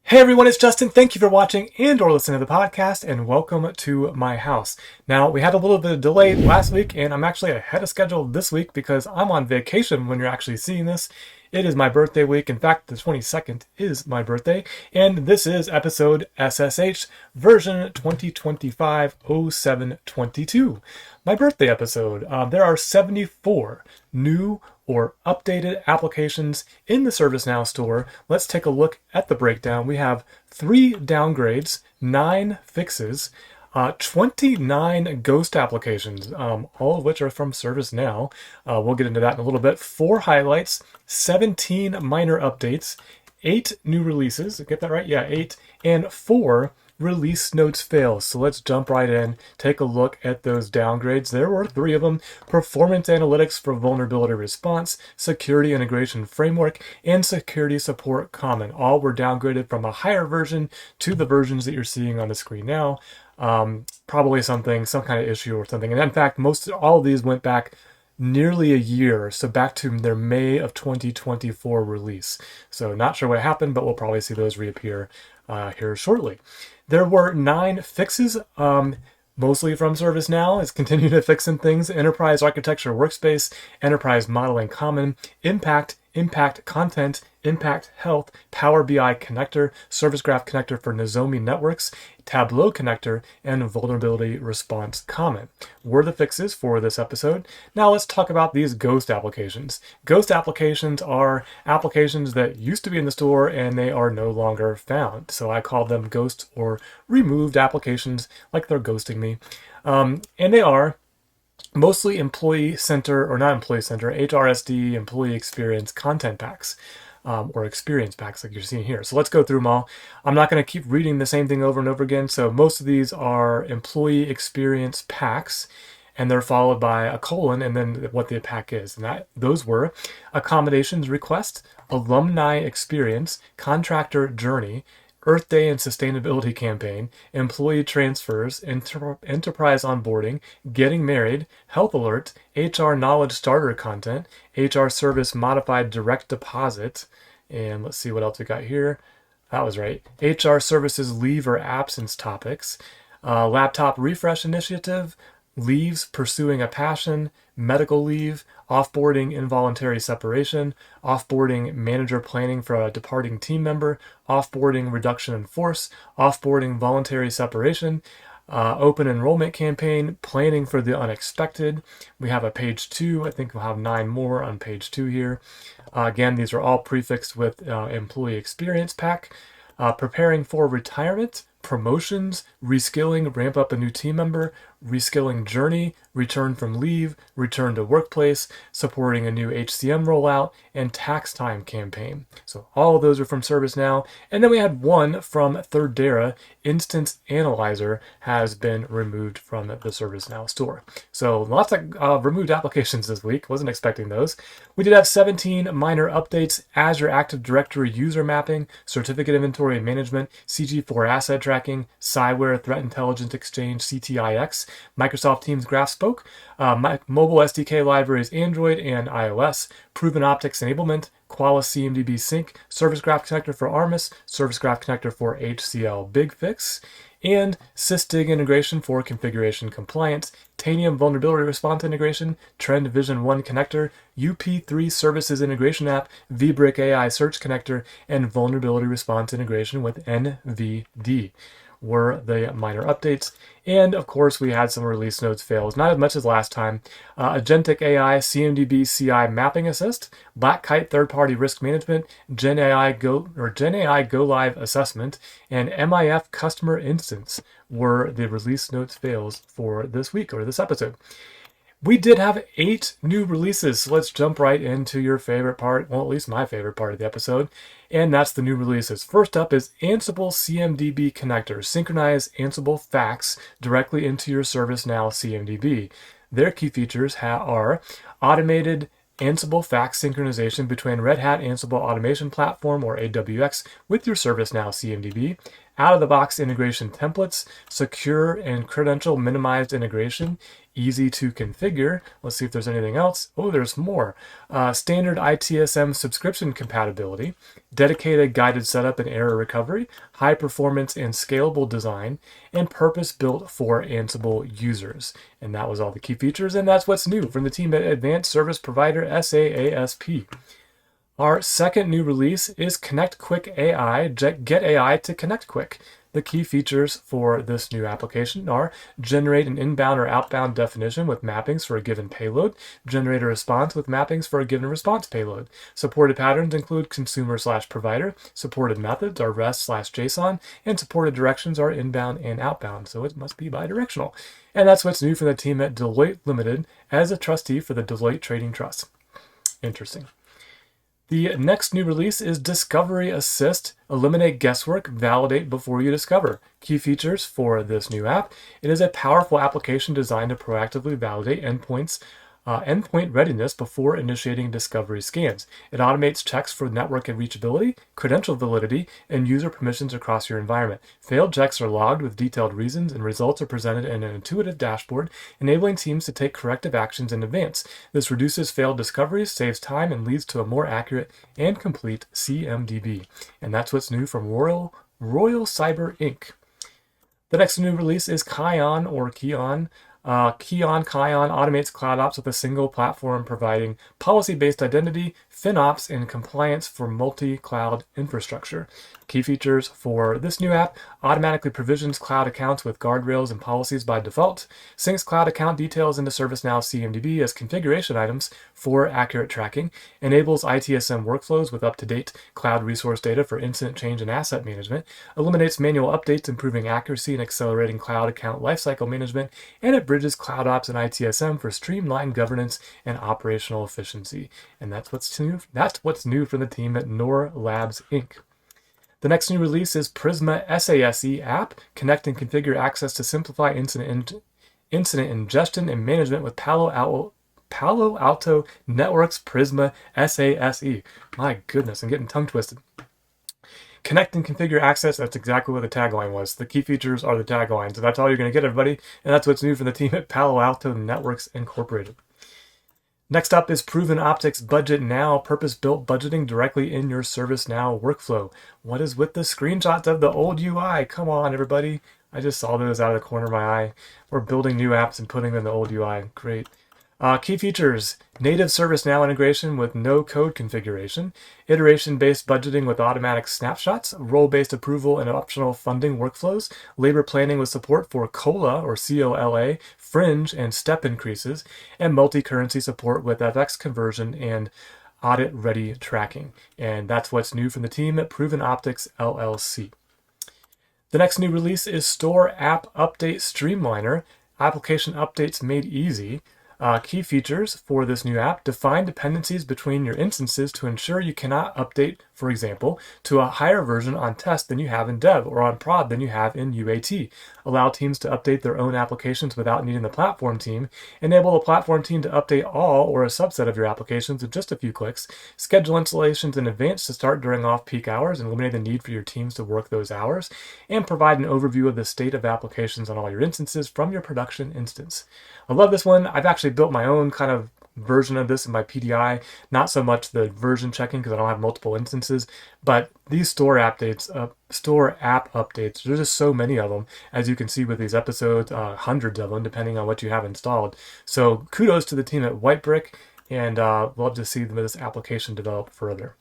Hey everyone, it's Justin. Thank you for watching and or listening to the podcast, and welcome to my house. Now, we had a little bit of delay last week, and I'm actually ahead of schedule this week because I'm on vacation when you're actually seeing this. It is my birthday week. In fact, the 22nd is my birthday, and this is episode SSH version 20250722. My birthday episode. There are 74 new or updated applications in the ServiceNow Store. Let's take a look at the breakdown. We have 3 downgrades, 9 fixes, 29 ghost applications, all of which are from ServiceNow. We'll get into that in a little bit. 4 highlights, 17 minor updates, 8 new releases. Get that right? Yeah, 8. And 4 release notes fails. So let's jump right in, take a look at those downgrades. There were 3 of them: performance analytics for vulnerability response, security integration framework, and security support common. All were downgraded from a higher version to the versions that you're seeing on the screen now. Probably some kind of issue or something. And in fact, all of these went back nearly a year, so back to their May of 2024 release. So not sure what happened, but we'll probably see those reappear here shortly. There were 9 fixes, mostly from ServiceNow. It's continued to fix some things: enterprise architecture workspace, enterprise modeling common, impact content, impact health, Power BI connector, service graph connector for Nozomi networks, Tableau connector, and vulnerability response common were the fixes for this episode. Now let's talk about these ghost applications. Ghost applications are applications that used to be in the store and they are no longer found. So I call them ghost or removed applications, like they're ghosting me. And they are mostly employee center, or not employee center, HRSD, employee experience content packs. Or experience packs like you're seeing here. So let's go through them all. I'm not going to keep reading the same thing over and over again. So most of these are employee experience packs, and they're followed by a colon and then what the pack is. And those were accommodations request, alumni experience, contractor journey, Earth Day and Sustainability Campaign, employee transfers, enterprise onboarding, getting married, health alert, HR knowledge starter content, HR service modified direct deposit, and let's see what else we got here. That was right. HR services leave or absence topics, laptop refresh initiative, leaves pursuing a passion, medical leave, offboarding involuntary separation, offboarding manager planning for a departing team member, offboarding reduction in force, offboarding voluntary separation, open enrollment campaign, planning for the unexpected. We have a page 2. I think we'll have 9 more on page 2 here. Again, these are all prefixed with employee experience pack. Preparing for retirement, promotions, reskilling, ramp up a new team member, reskilling journey, return from leave, return to workplace, supporting a new HCM rollout, and tax time campaign. So all of those are from ServiceNow. And then we had one from Thirdera. Instance Analyzer has been removed from the ServiceNow store. So lots of removed applications this week. Wasn't expecting those. We did have 17 minor updates: Azure Active Directory user mapping, certificate inventory management, CG4 asset tracking, Cyware Threat Intelligence Exchange, CTIX, Microsoft Teams Graph Spoke, mobile SDK libraries Android and iOS, Proven Optics enablement, Qualys CMDB sync, Service Graph Connector for Armis, Service Graph Connector for HCL Big Fix, and SysDig integration for configuration compliance, Tanium vulnerability response integration, Trend Vision 1 connector, UP3 services integration app, vBrick AI search connector, and vulnerability response integration with NVD were the minor updates. And of course, we had some release notes fails, not as much as last time. Agentic AI CMDB CI mapping assist, Black Kite third-party risk management, Gen AI Go Live assessment, and MIF customer instance were the release notes fails for this week, or this episode. We did have 8 new releases, so let's jump right into your favorite part, well, at least my favorite part of the episode, and that's the new releases. First up is Ansible CMDB connector. Synchronize Ansible facts directly into your ServiceNow CMDB. Their key features are automated Ansible fax synchronization between Red Hat Ansible Automation Platform, or AWX, with your ServiceNow CMDB, out-of-the-box integration templates, secure and credential minimized integration, easy to configure. Let's see if there's anything else. Oh, there's more. Standard ITSM subscription compatibility, dedicated guided setup and error recovery, high performance and scalable design, and purpose-built for Ansible users. And that was all the key features, and that's what's new from the team at Advanced Service Provider SAASP. Our second new release is Connect Quick AI, get AI to connect quick. The key features for this new application are generate an inbound or outbound definition with mappings for a given payload, generate a response with mappings for a given response payload. Supported patterns include consumer/provider, supported methods are REST/JSON, and supported directions are inbound and outbound, so it must be bidirectional. And that's what's new from the team at Deloitte Limited as a trustee for the Deloitte Trading Trust. Interesting. The next new release is Discovery Assist. Eliminate guesswork, validate before you discover. Key features for this new app. It is a powerful application designed to proactively validate endpoint readiness before initiating discovery scans. It automates checks for network and reachability, credential validity, and user permissions across your environment. Failed checks are logged with detailed reasons, and results are presented in an intuitive dashboard, enabling teams to take corrective actions in advance. This reduces failed discoveries, saves time, and leads to a more accurate and complete CMDB. And that's what's new from Royal Cyber Inc. The next new release is Kion or Kion. Kion automates CloudOps with a single platform, providing policy-based identity, FinOps, and compliance for multi-cloud infrastructure. Key features for this new app: automatically provisions cloud accounts with guardrails and policies by default, syncs cloud account details into ServiceNow CMDB as configuration items for accurate tracking, enables ITSM workflows with up-to-date cloud resource data for incident change and asset management, eliminates manual updates, improving accuracy and accelerating cloud account lifecycle management, and it bridges CloudOps and ITSM for streamlined governance and operational efficiency. And that's what's new. That's what's new from the team at Nor Labs Inc. The next new release is Prisma SASE app. Connect and configure access to simplify incident ingestion and management with Palo Alto Networks Prisma SASE. My goodness, I'm getting tongue twisted. Connect and configure access, that's exactly what the tagline was. The key features are the tagline, so that's all you're going to get, everybody. And that's what's new from the team at Palo Alto Networks Incorporated. Next up is Proven Optics Budget Now, purpose-built budgeting directly in your ServiceNow workflow. What is with the screenshots of the old UI? Come on, everybody. I just saw those out of the corner of my eye. We're building new apps and putting them in the old UI. Great. Key features: native ServiceNow integration with no code configuration, iteration-based budgeting with automatic snapshots, role-based approval and optional funding workflows, labor planning with support for COLA or COLA, fringe and step increases, and multi-currency support with FX conversion and audit-ready tracking. And that's what's new from the team at Proven Optics LLC. The next new release is Store App Update Streamliner, application updates made easy. Key features for this new app: define dependencies between your instances to ensure you cannot update, for example, to a higher version on test than you have in dev or on prod than you have in UAT. Allow teams to update their own applications without needing the platform team. Enable the platform team to update all or a subset of your applications with just a few clicks. Schedule installations in advance to start during off-peak hours and eliminate the need for your teams to work those hours. And provide an overview of the state of applications on all your instances from your production instance. I love this one. I've actually built my own kind of version of this in my PDI. Not so much the version checking because I don't have multiple instances, but these store app updates, there's just so many of them, as you can see with these episodes, hundreds of them, depending on what you have installed. So kudos to the team at Whitebrick, and love to see this application develop further.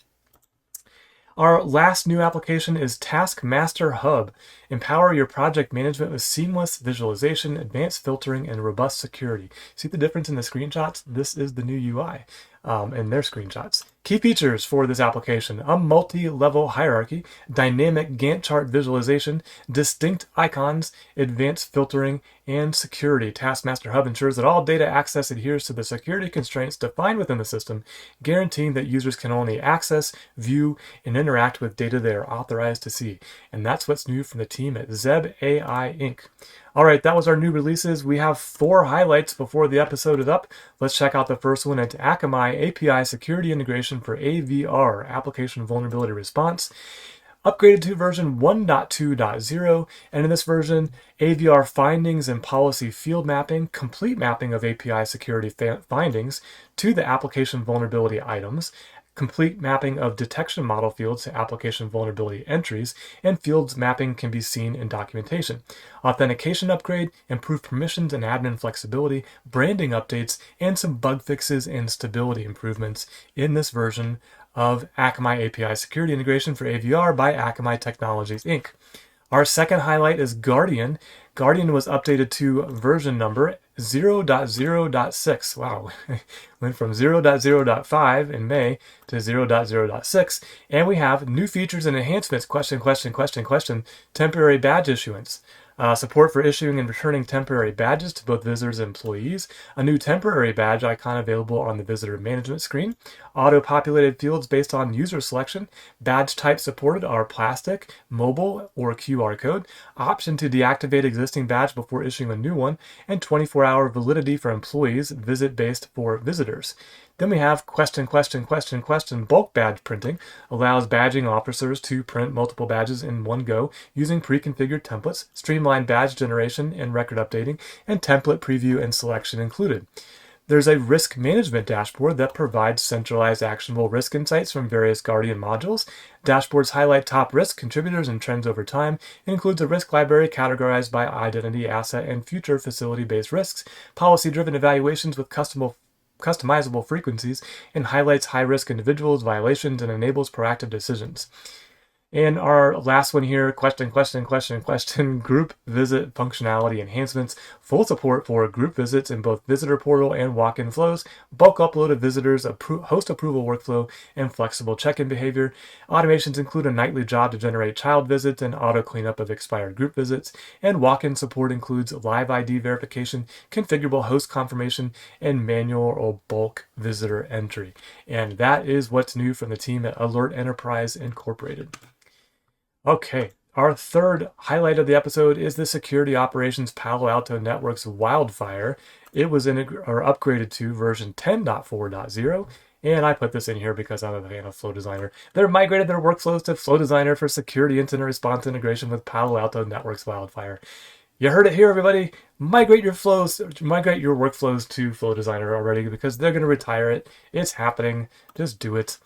Our last new application is Taskmaster Hub. Empower your project management with seamless visualization, advanced filtering, and robust security. See the difference in the screenshots? This is the new UI in their screenshots. Key features for this application: a multi-level hierarchy, dynamic Gantt chart visualization, distinct icons, advanced filtering, and security. Taskmaster Hub ensures that all data access adheres to the security constraints defined within the system, guaranteeing that users can only access, view, and interact with data they are authorized to see. And that's what's new from the team at Zeb AI Inc. All right, that was our new releases. We have 4 highlights before the episode is up. Let's check out the first one. It's Akamai API Security Integration for AVR, Application Vulnerability Response. upgraded to version 1.2.0, and in this version, AVR findings and policy field mapping, complete mapping of API security findings to the application vulnerability items, complete mapping of detection model fields to application vulnerability entries, and fields mapping can be seen in documentation. Authentication upgrade, improved permissions and admin flexibility, branding updates, and some bug fixes and stability improvements in this version of Akamai API Security Integration for AVR by Akamai Technologies, Inc. Our second highlight is Guardian. Guardian was updated to version number 0.0.6. Wow, went from 0.0.5 in May to 0.0.6. And we have new features and enhancements, temporary badge issuance. Support for issuing and returning temporary badges to both visitors and employees, a new temporary badge icon available on the visitor management screen, auto-populated fields based on user selection, badge types supported are plastic, mobile, or QR code, option to deactivate existing badge before issuing a new one, and 24-hour validity for employees, visit-based for visitors. Then we have bulk badge printing, allows badging officers to print multiple badges in one go using pre-configured templates, streamlined badge generation and record updating, and template preview and selection included. There's a risk management dashboard that provides centralized actionable risk insights from various Guardian modules. Dashboards highlight top risk contributors and trends over time. It includes a risk library categorized by identity, asset, and future facility-based risks, policy-driven evaluations with customizable frequencies, and highlights high-risk individuals, violations, and enables proactive decisions. And our last one here, group visit functionality enhancements, full support for group visits in both visitor portal and walk-in flows, bulk upload of visitors, host approval workflow, and flexible check-in behavior. Automations include a nightly job to generate child visits and auto cleanup of expired group visits, and walk-in support includes live ID verification, configurable host confirmation, and manual or bulk visitor entry. And that is what's new from the team at Alert Enterprise Incorporated. Okay, our third highlight of the episode is the Security Operations Palo Alto Network's Wildfire. It was upgraded to version 10.4.0, and I put this in here because I'm a fan of Flow Designer. They've migrated their workflows to Flow Designer for security incident response integration with Palo Alto Network's Wildfire. You heard it here, everybody. Migrate your workflows to Flow Designer already because they're going to retire it. It's happening. Just do it.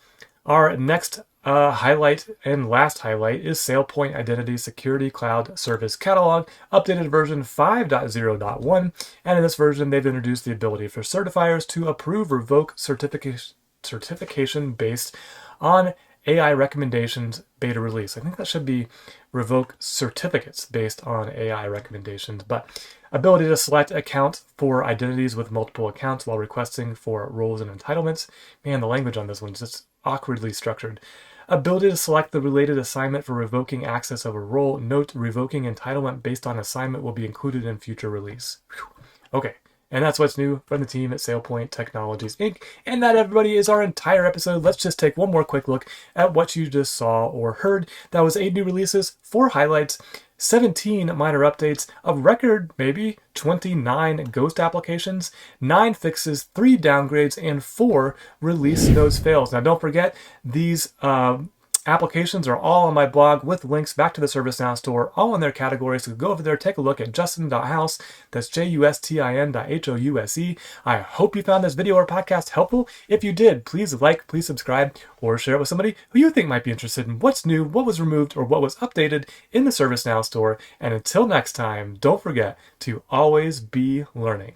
Our next highlight and last highlight is SailPoint Identity Security Cloud Service Catalog, updated version 5.0.1, and in this version they've introduced the ability for certifiers to approve or revoke certification based on AI recommendations beta release. I think that should be revoke certificates based on AI recommendations, but ability to select accounts for identities with multiple accounts while requesting for roles and entitlements. Man, the language on this one's just awkwardly structured. Ability to select the related assignment for revoking access of a role. Note, revoking entitlement based on assignment will be included in future release. Whew. Okay, and that's what's new from the team at SailPoint Technologies, Inc. And that, everybody, is our entire episode. Let's just take one more quick look at what you just saw or heard. That was 8 new releases, 4 highlights, 17 minor updates, a record maybe 29 ghost applications, 9 fixes, 3 downgrades, and 4 release notes fails. Now don't forget, these applications are all on my blog with links back to the ServiceNow Store, all in their categories. So go over there, take a look at justin.house. That's justin.house. I hope you found this video or podcast helpful. If you did, please like, please subscribe, or share it with somebody who you think might be interested in what's new, what was removed, or what was updated in the ServiceNow Store. And until next time, don't forget to always be learning.